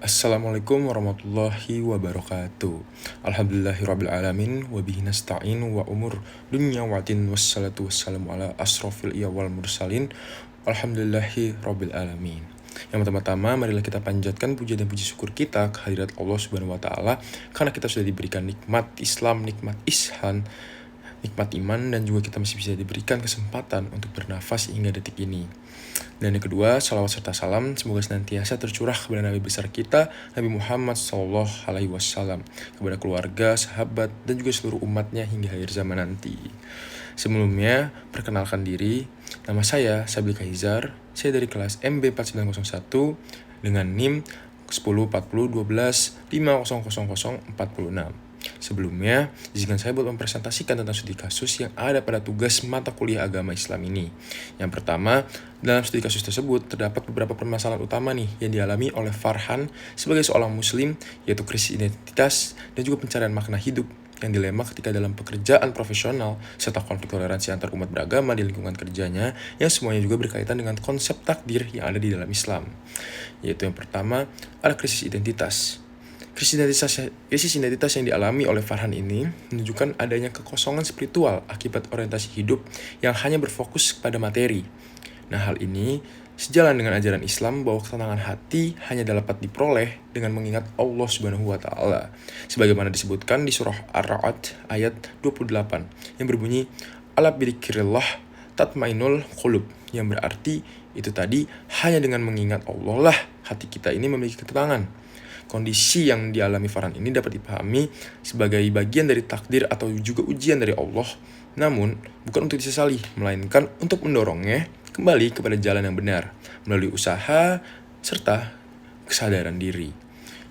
Assalamualaikum warahmatullahi wabarakatuh. Alhamdulillahirrabbilalamin. Wabihi nasta'in wa umur dunya watin. Wassalatu wassalamu ala asrofil wal mursalin. Alhamdulillahi rabbil alamin. Yang pertama-tama marilah kita panjatkan puja dan puji syukur kita kehadirat Allah Subhanahu wa taala karena kita sudah diberikan nikmat Islam, nikmat ihsan, nikmat iman, dan juga kita masih bisa diberikan kesempatan untuk bernafas hingga detik ini. Dan yang kedua, salawat serta salam semoga senantiasa tercurah kepada Nabi besar kita, Nabi Muhammad SAW, kepada keluarga, sahabat, dan juga seluruh umatnya hingga akhir zaman nanti. Sebelumnya, perkenalkan diri, nama saya Sabli Kahizar, saya dari kelas MB 4901 dengan NIM 104012500046. Sebelumnya, izinkan saya buat mempresentasikan tentang studi kasus yang ada pada tugas mata kuliah agama Islam ini. Yang pertama, dalam studi kasus tersebut terdapat beberapa permasalahan utama nih yang dialami oleh Farhan sebagai seorang muslim, yaitu krisis identitas dan juga pencarian makna hidup yang dilema ketika dalam pekerjaan profesional serta konflik toleransi antar umat beragama di lingkungan kerjanya yang semuanya juga berkaitan dengan konsep takdir yang ada di dalam Islam. Yaitu yang pertama, ada krisis identitas. Krisis identitas yang dialami oleh Farhan ini menunjukkan adanya kekosongan spiritual akibat orientasi hidup yang hanya berfokus pada materi. Nah, hal ini sejalan dengan ajaran Islam bahwa ketenangan hati hanya dapat diperoleh dengan mengingat Allah Subhanahu wa taala. Sebagaimana disebutkan di surah Ar-Ra'd ayat 28 yang berbunyi ala bidzikrillah tatmainul qulub, yang berarti itu tadi hanya dengan mengingat Allah lah hati kita ini memiliki ketenangan. Kondisi yang dialami Farhan ini dapat dipahami sebagai bagian dari takdir atau juga ujian dari Allah, namun bukan untuk disesali, melainkan untuk mendorongnya kembali kepada jalan yang benar melalui usaha serta kesadaran diri.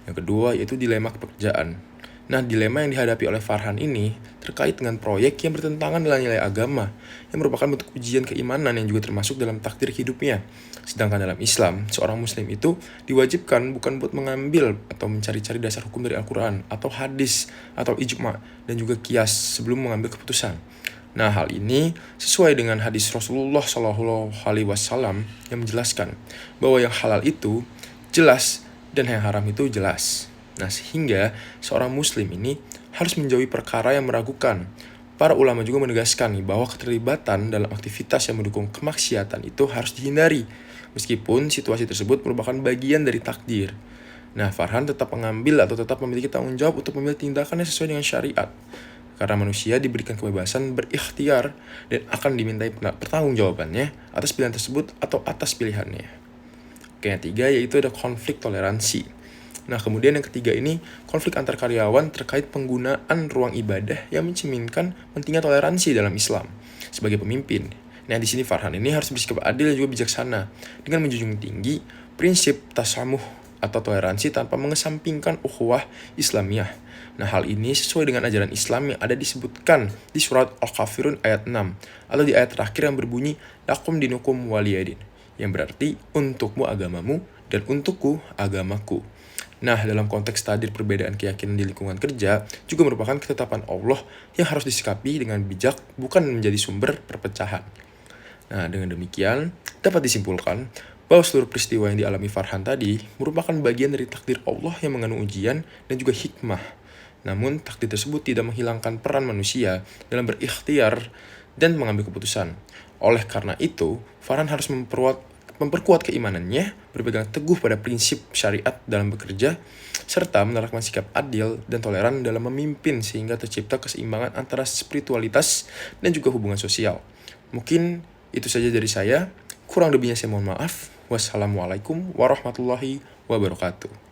Yang kedua yaitu dilema pekerjaan. Nah, dilema yang dihadapi oleh Farhan ini terkait dengan proyek yang bertentangan dengan nilai agama, yang merupakan bentuk ujian keimanan yang juga termasuk dalam takdir hidupnya. Sedangkan dalam Islam, seorang muslim itu diwajibkan bukan buat mengambil atau mencari-cari dasar hukum dari Al-Quran, atau hadis, atau ijma', dan juga qiyas sebelum mengambil keputusan. Nah, hal ini sesuai dengan hadis Rasulullah SAW yang menjelaskan bahwa yang halal itu jelas dan yang haram itu jelas. Nah, sehingga seorang muslim ini harus menjauhi perkara yang meragukan. Para ulama juga menegaskan bahwa keterlibatan dalam aktivitas yang mendukung kemaksiatan itu harus dihindari, meskipun situasi tersebut merupakan bagian dari takdir. Nah, Farhan tetap mengambil atau tetap memiliki tanggung jawab untuk memilih tindakan yang sesuai dengan syariat. Karena manusia diberikan kebebasan berikhtiar dan akan dimintai pertanggungjawabannya atas pilihan tersebut atau atas pilihannya. Oke, yang tiga yaitu ada konflik toleransi. Nah, kemudian yang ketiga ini konflik antar karyawan terkait penggunaan ruang ibadah yang mencerminkan pentingnya toleransi dalam Islam sebagai pemimpin. Nah, di sini Farhan ini harus bersikap adil dan juga bijaksana dengan menjunjung tinggi prinsip tasamuh atau toleransi tanpa mengesampingkan ukhuwah Islamiyah. Nah, hal ini sesuai dengan ajaran Islam yang ada disebutkan di surat Al-Kafirun ayat 6 atau di ayat terakhir yang berbunyi lakum dinukum waliyadin, yang berarti untukmu agamamu dan untukku agamaku. Nah, dalam konteks takdir perbedaan keyakinan di lingkungan kerja juga merupakan ketetapan Allah yang harus disikapi dengan bijak, bukan menjadi sumber perpecahan. Nah, dengan demikian dapat disimpulkan bahwa seluruh peristiwa yang dialami Farhan tadi merupakan bagian dari takdir Allah yang mengandung ujian dan juga hikmah. Namun, takdir tersebut tidak menghilangkan peran manusia dalam berikhtiar dan mengambil keputusan. Oleh karena itu, Farhan harus memperkuat keimanannya, berpegang teguh pada prinsip syariat dalam bekerja, serta menerapkan sikap adil dan toleran dalam memimpin sehingga tercipta keseimbangan antara spiritualitas dan juga hubungan sosial. Mungkin itu saja dari saya. Kurang lebihnya saya mohon maaf. Wassalamualaikum warahmatullahi wabarakatuh.